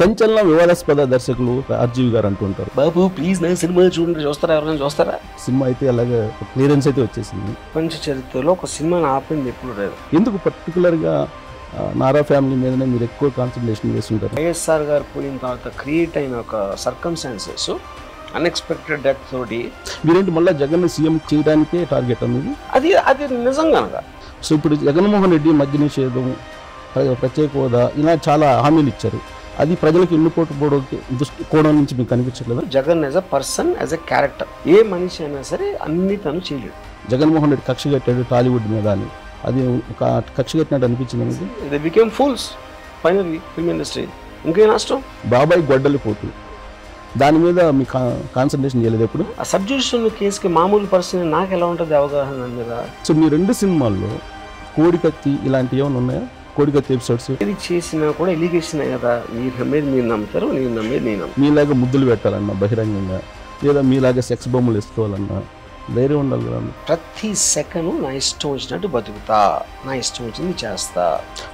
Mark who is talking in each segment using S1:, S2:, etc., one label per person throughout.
S1: సంచలన వివాదాస్పద దర్శకులు ఆర్జీవి గారు అంటుంటారు.
S2: బాబు ప్లీజ్ నా సినిమా చూడండి, చూస్తారా? ఎవరైనా చూస్తారా?
S1: సినిమా అయితే అలాగే క్లియరెన్స్ అయితే వచ్చేసింది.
S2: ప్రపంచ చరిత్రలో ఒక సినిమాని ఆపింది ఎప్పుడు లేదు.
S1: ఎందుకు పర్టికులర్గా నారా ఫ్యామిలీ మీదనే మీరు ఎక్కువ కాన్సన్ట్రేషన్ చేస్తుంటారు?
S2: వైఎస్ఆర్ గారు పోయిన తర్వాత క్రియేట్ అయిన ఒక సర్కమ్స్టాన్సెస్, అన్ఎక్స్పెక్టెడ్ డెత్ తోటి
S1: మీరేంటి మళ్ళీ జగన్ సీఎం చేయడానికే టార్గెట్ అనేది?
S2: అది నిజంగా.
S1: సో ఇప్పుడు జగన్మోహన్ రెడ్డి మద్య నిషేధం, ప్రత్యేక హోదా ఇలా చాలా హామీలు ఇచ్చారు. అది ప్రజలకు ఎన్నుకోటు కోణం నుంచి మీకు కనిపించట్లేదా?
S2: Jagan as a person, as a character, ఏ మనిషి అయినా సరే అన్ని తను చేయలేడు.
S1: జగన్మోహన్ రెడ్డి కక్ష కట్టాడు టాలీవుడ్ మీద అని, అది ఒక కక్ష కట్టినట్టు అనిపించింది మీకు?
S2: They became fools finally film industry. ఇంకేం నష్టం?
S1: బాబాయ్ గొడ్డలి పోటు, దాని మీద మీ కాన్సన్ట్రేషన్ చేయలేదు ఎప్పుడు?
S2: ఆ సబ్జెక్షన్ కేసుకి మామూలు పర్సన్ నాకు ఎలా ఉంటుంది అవగాహన మీద?
S1: సో మీ రెండు సినిమాల్లో కోడికత్తి ఇలాంటివి ఏమైనా ఉన్నాయా? కోడికత్తి ఎపిసోడ్స్
S2: ఇది చేసినా కూడా ఎలిగేషన్ కదా. మీరు నమ్మేది మీరు నమ్ముతారు, నేను నమ్మేది నేను నమ్ముతాను.
S1: మీలాగా ముద్దులు పెట్టాలన్నా బహిరంగంగా, లేదా మీలాగా సెక్స్ బొమ్మలు వేసుకోవాలన్నా ధైర్యం ఉండాలి కదా.
S2: ప్రతి సెకండ్ నా ఇష్టం వచ్చినట్టు బతుకుతా, నా ఇష్టం వచ్చింది చేస్తా.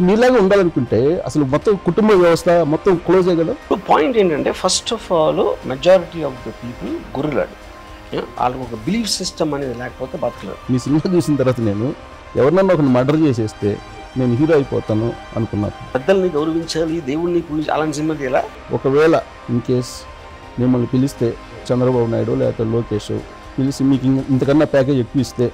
S1: మీలాగా ఉండాలనుకుంటే అసలు మొత్తం కుటుంబ వ్యవస్థ మొత్తం క్లోజే కదా.
S2: పాయింట్ ఏంటంటే first of all majority of the people గొర్రెలాడు. వాళ్ళకి ఒక బిలీఫ్ సిస్టమ్ అనేది లేకపోతే బతకలేదు.
S1: మీ సినిమా చూసిన తర్వాత నేను ఎవరినన్నా ఒక మర్డర్ చేసేస్తే నేను హీరో అయిపోతాను అనుకున్నాను.
S2: పెద్దల్ని గౌరవించాలి, దేవుడిని పూజించాలి, అలాంటి సినిమా తీయాలా?
S1: ఒకవేళ ఇన్ కేస్ మిమ్మల్ని పిలిస్తే చంద్రబాబు నాయుడు లేకపోతే లోకేష్ పిలిచి మీకు ఇంతకన్నా ప్యాకేజ్ ఎక్కువ ఇస్తే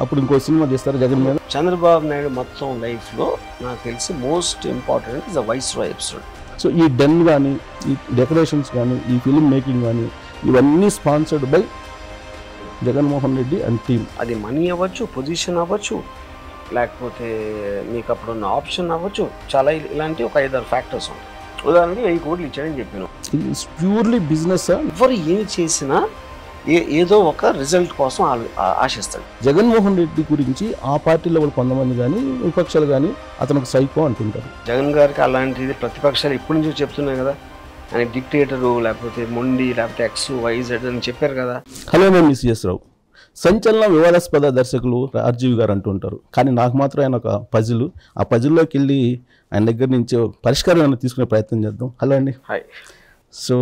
S1: అప్పుడు ఇంకో సినిమా చేస్తారు జగన్ మీద?
S2: చంద్రబాబు నాయుడు మొత్తం లైఫ్లో నాకు తెలిసి most important is the viceroy episode.
S1: So ఈ డెన్ కానీ, ఈ డెకరేషన్స్ కానీ, ఈ ఫిలిం మేకింగ్ కానీ ఇవన్నీ sponsored by Jaganmohan Reddy and team.
S2: అది మనీ అవ్వచ్చు, పొజిషన్ అవ్వచ్చు, లేకపోతే మీకు అప్పుడు ఉన్న ఆప్షన్ అవ్వచ్చు. చాలా ఇలాంటి ఒక 5-6 ఫ్యాక్టర్స్ ఉంటాయి. ఉదాహరణకి 1000 కోట్లు ఇచ్చాడని చెప్పాను.
S1: It's purely business.
S2: ఎవరు ఏమి చేసినా ఏదో ఒక రిజల్ట్ కోసం ఆశిస్తాడు.
S1: జగన్మోహన్ రెడ్డి గురించి ఆ పార్టీలో వాళ్ళు కొంతమంది కానీ విపక్షాలు కానీ అతను ఒక సైకో అంటుంటారు.
S2: జగన్ గారికి అలాంటిది ప్రతిపక్షాలు ఇప్పటి నుంచో చెప్తున్నాయి కదా. ఆయన డిక్టేటరు, లేకపోతే మొండి, లేకపోతే XYZ అని చెప్పారు కదా.
S1: హలో, నేను మిస్ రావు. సంచలన వివాదాస్పద దర్శకులు ఆర్జీవి గారు అంటుంటారు. కానీ నాకు మాత్రం ఆయన ఒక పజిల్. ఆ పజిల్లోకి వెళ్ళి ఆయన దగ్గర నుంచి పరిష్కారం ఏమైనా తీసుకునే ప్రయత్నం చేద్దాం. హలో అండి.
S2: హాయ్.
S1: సో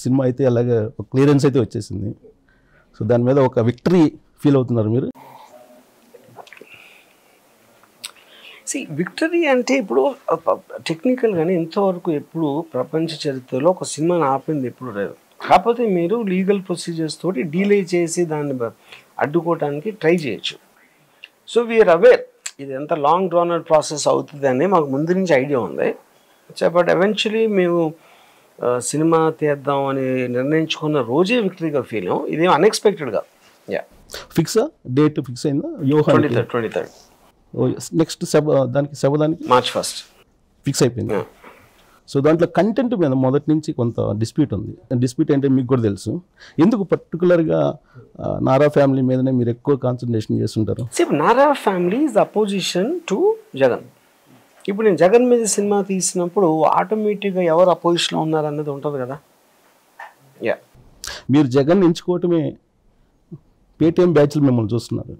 S1: సినిమా అయితే అలాగే ఒక క్లియరెన్స్ అయితే వచ్చేసింది. సో దాని మీద ఒక విక్టరీ ఫీల్ అవుతున్నారు మీరు?
S2: విక్టరీ అంటే ఇప్పుడు టెక్నికల్గానే ఇంతవరకు ఎప్పుడు ప్రపంచ చరిత్రలో ఒక సినిమాని ఆపింది ఎప్పుడు లేదు. కాకపోతే మీరు లీగల్ ప్రొసీజర్స్ తోటి డీలే చేసి దాన్ని అడ్డుకోవడానికి ట్రై చేయొచ్చు. సో వీఆర్ అవేర్ ఇది ఎంత లాంగ్ డ్రాన్ అవుట్ ప్రాసెస్ అవుతుంది అని మాకు ముందు నుంచి ఐడియా ఉంది. బట్ ఎవెన్చువలీ మేము సినిమా తీద్దాం అని నిర్ణయించుకున్న రోజే విక్టరీగా ఫీల్ అయ్యాం. ఇదేం అన్ఎక్స్పెక్టెడ్గా.
S1: ఫిక్సా డేట్ ఫిక్స్ అయిందా?
S2: 23rd.
S1: నెక్స్ట్ దానికి
S2: March 1st
S1: ఫిక్స్ అయిపోయింది. సో దాంట్లో కంటెంట్ మీద మొదటి నుంచి కొంత డిస్ప్యూట్ ఉంది. డిస్ప్యూట్ అంటే మీకు కూడా తెలుసు. ఎందుకు పర్టికులర్గా నారా ఫ్యామిలీ మీదనే మీరు ఎక్కువ కాన్సన్ట్రేషన్ చేస్తుంటారు?
S2: Nara family is opposition to Jagan. ఇప్పుడు నేను జగన్ మీద సినిమా తీసినప్పుడు ఆటోమేటిక్గా ఎవరు అపోజిషన్లో ఉన్నారు అన్నది ఉంటుంది కదా.
S1: మీరు జగన్ ఎంచుకోవటమే పేటీఎం బ్యాచ్లు మిమ్మల్ని చూస్తున్నారు.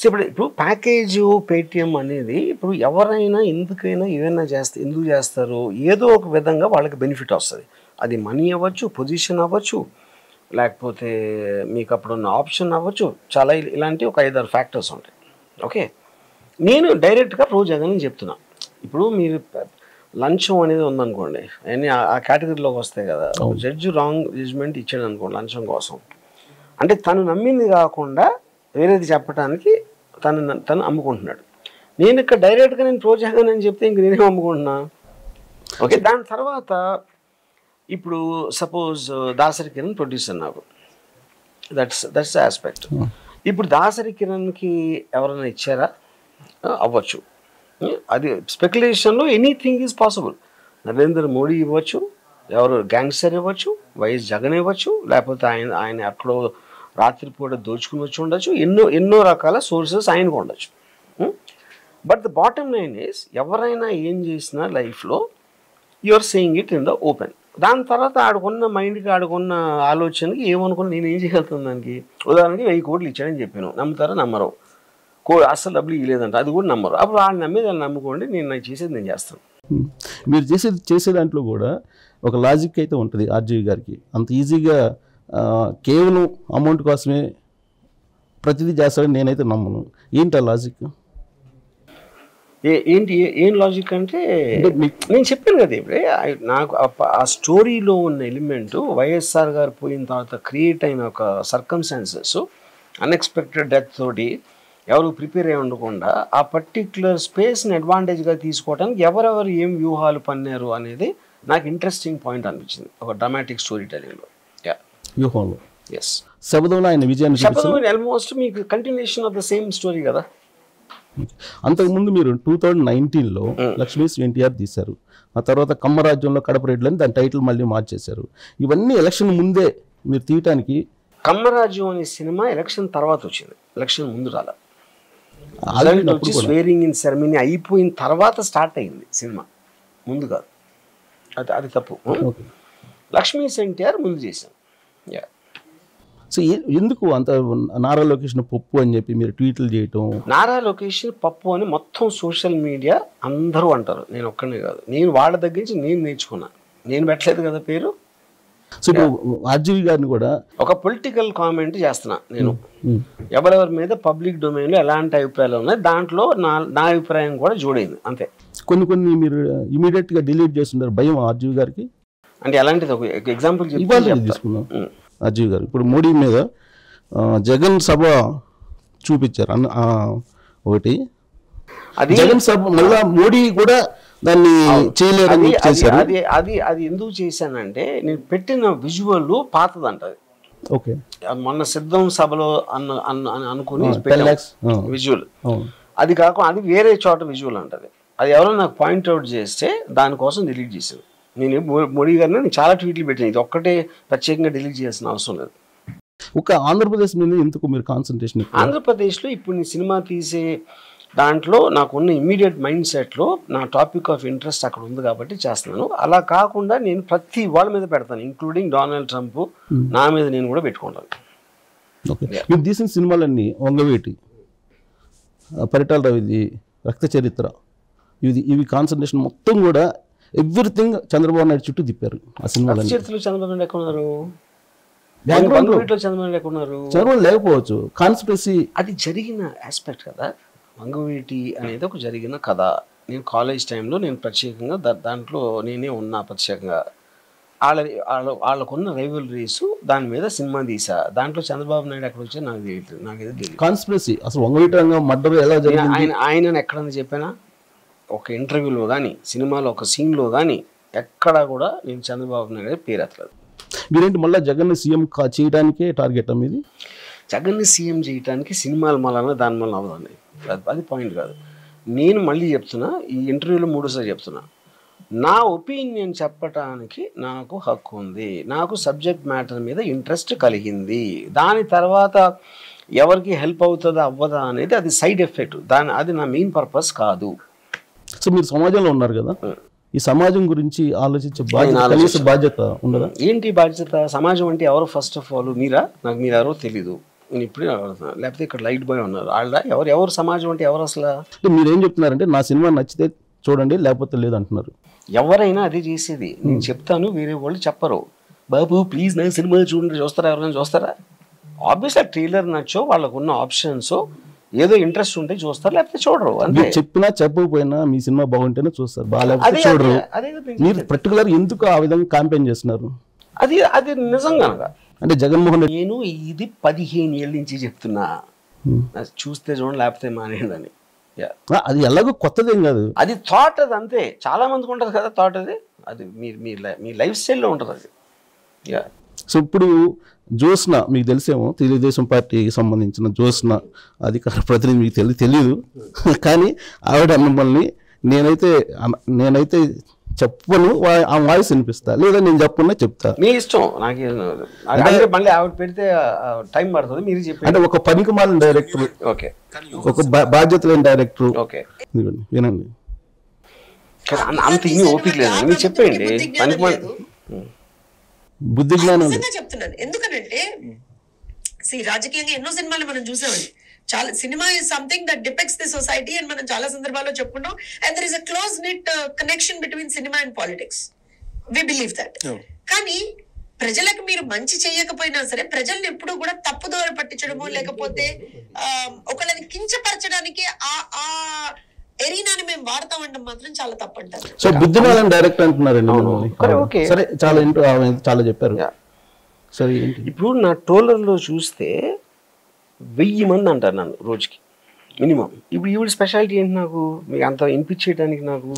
S2: ఇప్పుడు ప్యాకేజ్ పేటిఎం అనేది ఇప్పుడు ఎవరైనా ఎందుకైనా ఏదైనా ఎందుకు చేస్తారు? ఏదో ఒక విధంగా వాళ్ళకి బెనిఫిట్ వస్తుంది. అది మనీ అవ్వచ్చు, పొజిషన్ అవ్వచ్చు, లేకపోతే మీకు అప్పుడు ఉన్న ఆప్షన్ అవ్వచ్చు. చాలా ఇలాంటి ఒక 5-6 ఫ్యాక్టర్స్ ఉంటాయి. ఓకే, నేను డైరెక్ట్గా రోజు జగన్ చెప్తున్నా. ఇప్పుడు మీరు లంచం అనేది ఉందనుకోండి, అన్నీ ఆ కేటగిరీలోకి వస్తాయి కదా. జడ్జి రాంగ్ జడ్జ్మెంట్ ఇచ్చాడు అనుకోండి లంచం కోసం, అంటే తను నమ్మింది కాకుండా వేరేది చెప్పడానికి తను అమ్ముకుంటున్నాడు. నేను ఇక్కడ డైరెక్ట్గా నేను ప్రోజాగన్ అని చెప్తే ఇంక నేనేం అమ్ముకుంటున్నా? ఓకే, దాని తర్వాత ఇప్పుడు సపోజ్ దాసరి కిరణ్ ప్రొడ్యూసర్ నాకు, దట్స్ ఆస్పెక్ట్. ఇప్పుడు దాసరి కిరణ్కి ఎవరైనా ఇచ్చారా? అవ్వచ్చు. అది స్పెక్యులేషన్లో anything is possible. Narendra Modi ఇవ్వచ్చు, ఎవరు గ్యాంగ్స్టర్ ఇవ్వచ్చు, వైఎస్ జగన్ ఇవ్వచ్చు, లేకపోతే ఆయన అక్కడో రాత్రిపూట దోచుకుని వచ్చి ఉండొచ్చు. ఎన్నో రకాల సోర్సెస్ ఆయనకు ఉండొచ్చు. But the bottom line is ఎవరైనా ఏం చేసినా లైఫ్లో you are saying it in the open. దాని తర్వాత ఆడుకున్న మైండ్కి ఆడుకున్న ఆలోచనకి ఏమనుకున్నా నేను ఏం చేయగలుగుతాను దానికి? ఉదాహరణకి 1000 కోట్లు ఇచ్చాడని చెప్పాను. నమ్ముతారా? నమ్మరు. అసలు డబ్బులు ఇవ్వలేదంట, అది కూడా నమ్మరు. అప్పుడు వాళ్ళు నమ్మేది వాళ్ళు నమ్ముకోండి, నేను చేసేది నేను చేస్తాను.
S1: మీరు చేసే దాంట్లో కూడా ఒక లాజిక్ అయితే ఉంటుంది ఆర్జీవి గారికి. అంత ఈజీగా కేవలం అమౌంట్ కోసమే ప్రతిదీ చేస్తాడని నేనైతే నమ్మను. ఏంటి ఆ లాజిక్?
S2: ఏంటి ఏం లాజిక్ అంటే నేను చెప్పాను కదా ఇప్పుడే, నాకు ఆ స్టోరీలో ఉన్న ఎలిమెంట్ వైఎస్ఆర్ గారు పోయిన తర్వాత క్రియేట్ అయిన ఒక సర్కమ్స్టాన్సెస్, అన్ఎక్స్పెక్టెడ్ డెత్ తోటి ఎవరు ప్రిపేర్ అయి ఉండకుండా ఆ పర్టిక్యులర్ స్పేస్ని అడ్వాంటేజ్గా తీసుకోవడానికి ఎవరెవరు ఏం వ్యూహాలు పన్నారు అనేది నాకు ఇంట్రెస్టింగ్ పాయింట్ అనిపించింది ఒక డ్రామాటిక్ స్టోరీ టెలింగ్లో.
S1: వ్యూహంలో
S2: ఎస్,
S1: శబదంలో ఆయన విజయాన్ని
S2: శబదం ఆల్మోస్ట్ మీకు continuation of the same story కదా.
S1: అంతకుముందు మీరు 2019లో లక్ష్మీస్ ఎన్టీఆర్ తీశారు, ఆ తర్వాత కమ్మరాజ్యంలో కడపరెడ్లు అని దాని టైటిల్ మళ్ళీ మార్చేశారు. ఇవన్నీ ఎలక్షన్ ముందే మీరు తీయటానికి.
S2: కమ్మరాజ్యం అనే సినిమా ఎలక్షన్ తర్వాత వచ్చింది, ఎలక్షన్ ముందు రాలా. స్వేరింగ్ ఇన్ సెరమనీ అయిపోయిన తర్వాత స్టార్ట్ అయింది సినిమా, ముందు కాదు. అది తప్పు. లక్ష్మీస్ ఎన్టీఆర్ ముందు చేశాను.
S1: సో ఎందుకు అంత నారా లోకేష్ పప్పు అని చెప్పి మీరు ట్వీట్లు చేయటం?
S2: నారా లోకేష్ పప్పు అని మొత్తం సోషల్ మీడియా అందరూ అంటారు, నేను ఒక్కనే కాదు. నేను వాళ్ళ దగ్గర నుంచి నేను నేర్చుకున్నాను, నేను పెట్టలేదు కదా పేరు.
S1: సో ఇప్పుడు ఆర్జీవి గారిని కూడా
S2: ఒక పొలిటికల్ కామెంట్ చేస్తున్నా నేను, ఎవరెవరి మీద పబ్లిక్ డొమైన్లో ఎలాంటి అభిప్రాయాలు ఉన్నాయి దాంట్లో నా అభిప్రాయం కూడా జోడైంది అంతే.
S1: కొన్ని మీరు ఇమీడియట్గా డిలీట్ చేస్తున్నారు, భయం ఆర్జీవి గారికి
S2: అంటే ఎలాంటిది? ఒక ఎగ్జాంపుల్
S1: తీసుకున్నాం. ఆర్జీవి గారు ఇప్పుడు మోడీ మీద జగన్ సభ చూపించారు ఒకటి, జగన్ సభ మళ్ళా మోడీ కూడా దాన్ని చేయలేరని చేశారు.
S2: అది ఎందుకు చేశానంటే నేను పెట్టిన విజువల్ పాతదంట.
S1: ఓకే,
S2: మొన్న సిద్ధం సభలో అనుకుని విజువల్, అది కాకుండా అది వేరే చోట విజువల్ అంటది. అది ఎవరో నాకు పాయింట్అవుట్ చేస్తే దానికోసం డిలీట్ చేశాను. నేను మోడీ గారిని నేను చాలా ట్వీట్లు పెట్టాను, ఇది ఒక్కటే ప్రత్యేకంగా డిలీట్ చేయాల్సిన అవసరం లేదు.
S1: ఒక ఆంధ్రప్రదేశ్ మీద ఎందుకు మీరు కాన్సన్ట్రేషన్?
S2: ఆంధ్రప్రదేశ్లో ఇప్పుడు నేను సినిమా తీసే దాంట్లో నాకున్న ఇమ్మీడియట్ మైండ్ సెట్లో నా టాపిక్ ఆఫ్ ఇంట్రెస్ట్ అక్కడ ఉంది కాబట్టి చేస్తున్నాను. అలా కాకుండా నేను ప్రతి వాళ్ళ మీద పెడతాను, ఇంక్లూడింగ్ డొనాల్డ్ ట్రంప్, నా మీద నేను కూడా పెట్టుకుంటాను.
S1: ఓకే, మీరు తీసిన సినిమాలన్నీ వంగవేటి, పరిటాల రవిది, రక్త చరిత్ర, ఇవి కాన్సన్ట్రేషన్ మొత్తం కూడా ఎవ్రీథింగ్ చంద్రబాబు నాయుడు చుట్టూ తిప్పారు. ఆ సినిమాలో
S2: చరిత్రలో చంద్రబాబు నాయుడు ఎక్కడున్నారు? చంద్రబాబు నాయుడు ఎక్కడున్నారు?
S1: చంద్రబాబు లేకపోవచ్చు, కాన్స్పిరసీ
S2: అది జరిగిన ఆస్పెక్ట్ కదా. వంగవీటి అనేది ఒక జరిగిన కథ. నేను కాలేజ్ టైంలో నేను ప్రత్యేకంగా దాంట్లో నేనే ఉన్నా ప్రత్యేకంగా. వాళ్ళకున్న రైవలరీస్ దాని మీద సినిమా తీసా. దాంట్లో చంద్రబాబు నాయుడు ఎక్కడ వచ్చా నాకు తెలియదు, నాకేదో తెలియదు.
S1: కాన్స్పిరసీ అసలు వంగవీటి మర్డర్ ఎలా జరిగింది
S2: ఆయన ఎక్కడని చెప్పానా? ఒక ఇంటర్వ్యూలో కానీ సినిమాలో ఒక సీన్లో కానీ ఎక్కడా కూడా నేను చంద్రబాబు నాయుడు పేరు ఎత్తలేదు.
S1: మీరేంటి మళ్ళీ జగన్ సీఎం చేయడానికే టార్గెట్ మీది?
S2: జగన్ని సీఎం చేయడానికి సినిమాల మళ్ళా దాని వల్ల అవదండి, అది పాయింట్ కాదు. నేను మళ్ళీ చెప్తున్నా, ఈ ఇంటర్వ్యూలో 3సారి చెప్తున్నా, నా ఒపీనియన్ చెప్పటానికి నాకు హక్కు ఉంది. నాకు సబ్జెక్ట్ మ్యాటర్ మీద ఇంట్రెస్ట్ కలిగింది. దాని తర్వాత ఎవరికి హెల్ప్ అవుతుందా అవ్వదా అనేది అది సైడ్ ఎఫెక్ట్, అది నా మెయిన్ పర్పస్ కాదు.
S1: సో మీరు సమాజంలో ఉన్నారు కదా, ఈ సమాజం గురించి ఆలోచించే బాధ్యత ఉండదా?
S2: ఏంటి బాధ్యత? సమాజం అంటే ఎవరు? ఫస్ట్ ఆఫ్ ఆల్ మీరా? నాకు మీరు ఎవరో తెలీదు, నేను ఇప్పుడే అడుగుతున్నాను. లేకపోతే ఇక్కడ లైట్ బాయ్ ఉన్నారు, వాళ్ళ ఎవరు సమాజం అంటే ఎవరు అసలు?
S1: మీరేం చెప్తున్నారంటే నా సినిమా నచ్చితే చూడండి లేకపోతే లేదు అంటున్నారు.
S2: ఎవరైనా అదే చేసేది. నేను చెప్తాను, వేరే వాళ్ళు చెప్పరు. బాబు ప్లీజ్ నా సినిమా చూడండి, చూస్తారా? ఎవరైనా చూస్తారా? ఆబ్వియస్లీ ట్రైలర్ నచ్చో వాళ్ళకు ఉన్న ఆప్షన్స్ ఏదో ఇంట్రెస్ట్ ఉంటే చూస్తారు, లేకపోతే చూడరు. అంటే
S1: చెప్పినా చెప్పకపోయినా మీ సినిమా బాగుంటేనే చూస్తారు, బాగాలేకపోతే చూడరు. మీరు పర్టికులర్ ఎందుకు ఆ విధంగా క్యాంపెయిన్ చేస్తున్నారు?
S2: అది నిజం కనుక.
S1: అంటే జగన్మోహన్ రెడ్డి
S2: నేను ఇది 15 ఏళ్ళ నుంచి చెప్తున్నా, చూస్తే చూడండి లేకపోతే మానేయండి అని.
S1: అది ఎలాగో కొత్తదేం కాదు,
S2: అది థాట్. అది అంతే, చాలా మందికి ఉంటుంది కదా థాట్. అది మీ లైఫ్ స్టైల్లో ఉంటుంది అది.
S1: సో ఇప్పుడు జ్యోత్స్న మీకు తెలిసేమో, తెలుగుదేశం పార్టీకి సంబంధించిన జ్యోత్స్న అధికార ప్రతినిధి మీకు తెలియదు కానీ ఆవిడ మిమ్మల్ని నేనైతే చెప్పను, ఆ వాయిస్ వినిపిస్తా, లేదా నేను చెప్పకుండా చెప్తా,
S2: మీ ఇష్టం. మళ్ళీ ఆవిడ పెడితే టైం పడుతుంది, మీరు చెప్పండి.
S1: అంటే ఒక పనికిమాలిన డైరెక్టర్,
S2: ఓకే, ఒక
S1: బాధ్యత లేని డైరెక్టర్,
S2: ఓకే
S1: వినండి.
S2: అంత ఇన్ని ఓపిక లేదు, మీరు చెప్పండి.
S1: బుద్ధి జ్ఞానం
S3: చెప్తున్నాను. ఎందుకనంటే రాజకీయంగా ఎన్నో సినిమాలు మనం చూసామండి. చాలా cinema is something that depicts the society అని మనం చాలా సందర్భాల్లో చెప్పుకున్నాం. And there is a close knit connection between cinema and politics. We believe that. కానీ ప్రజలకు మీరు మంచి చేయకపోయినా సరే ప్రజల్ని ఎప్పుడూ కూడా తప్పుదోవ పట్టించడమో లేకపోతే ఒకళ్ళని కించపరచడానికి ఆ ఎరీనాని మేము వాడతామంటే మాత్రం చాలా తప్పంటారు.
S1: సో బుద్ధిమాలని డైరెక్ట్ అంటున్నారండి. సరే చాలా చెప్పారు. సరే
S2: ఇప్పుడు నా ట్రోలర్లో చూస్తే 1000 మంది అంటారు నన్ను రోజుకి మినిమం. ఇప్పుడు ఈవిడ స్పెషాలిటీ ఏంటి నాకు మీకు అంత వినిపించేయడానికి నాకు